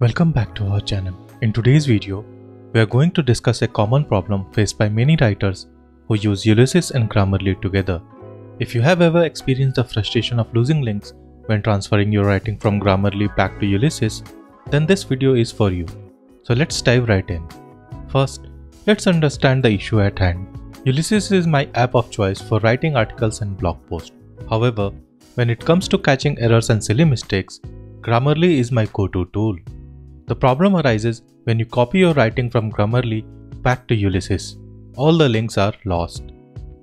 Welcome back to our channel. In today's video, we are going to discuss a common problem faced by many writers who use Ulysses and Grammarly together. If you have ever experienced the frustration of losing links when transferring your writing from Grammarly back to Ulysses, then this video is for you. So let's dive right in. First, let's understand the issue at hand. Ulysses is my app of choice for writing articles and blog posts. However, when it comes to catching errors and silly mistakes, Grammarly is my go-to tool. The problem arises when you copy your writing from Grammarly back to Ulysses. All the links are lost.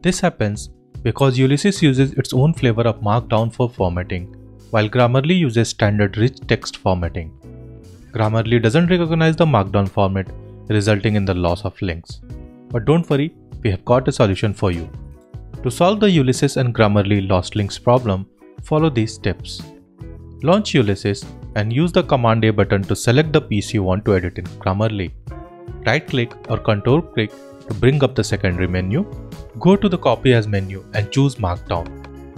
This happens because Ulysses uses its own flavor of Markdown for formatting, while Grammarly uses standard rich text formatting. Grammarly doesn't recognize the Markdown format, resulting in the loss of links. But don't worry, we have got a solution for you. To solve the Ulysses and Grammarly lost links problem, follow these steps. Launch Ulysses and use the Command A button to select the piece you want to edit in Grammarly. Right-click or Control-click to bring up the secondary menu. Go to the Copy As menu and choose Markdown.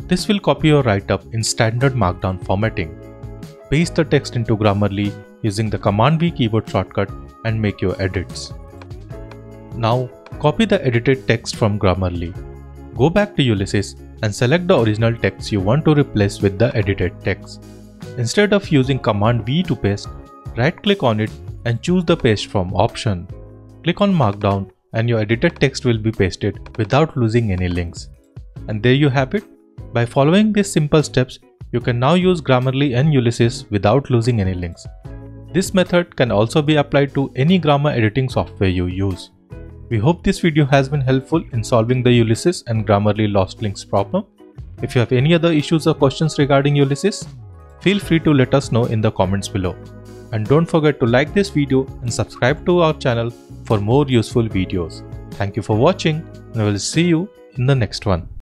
This will copy your write-up in standard Markdown formatting. Paste the text into Grammarly using the Command V keyboard shortcut and make your edits. Now, copy the edited text from Grammarly. Go back to Ulysses and select the original text you want to replace with the edited text. Instead of using Command V to paste, right-click on it and choose the Paste From option. Click on Markdown and your edited text will be pasted without losing any links. And there you have it. By following these simple steps, you can now use Grammarly and Ulysses without losing any links. This method can also be applied to any grammar editing software you use. We hope this video has been helpful in solving the Ulysses and Grammarly lost links problem. If you have any other issues or questions regarding Ulysses, feel free to let us know in the comments below. And don't forget to like this video and subscribe to our channel for more useful videos. Thank you for watching and I will see you in the next one.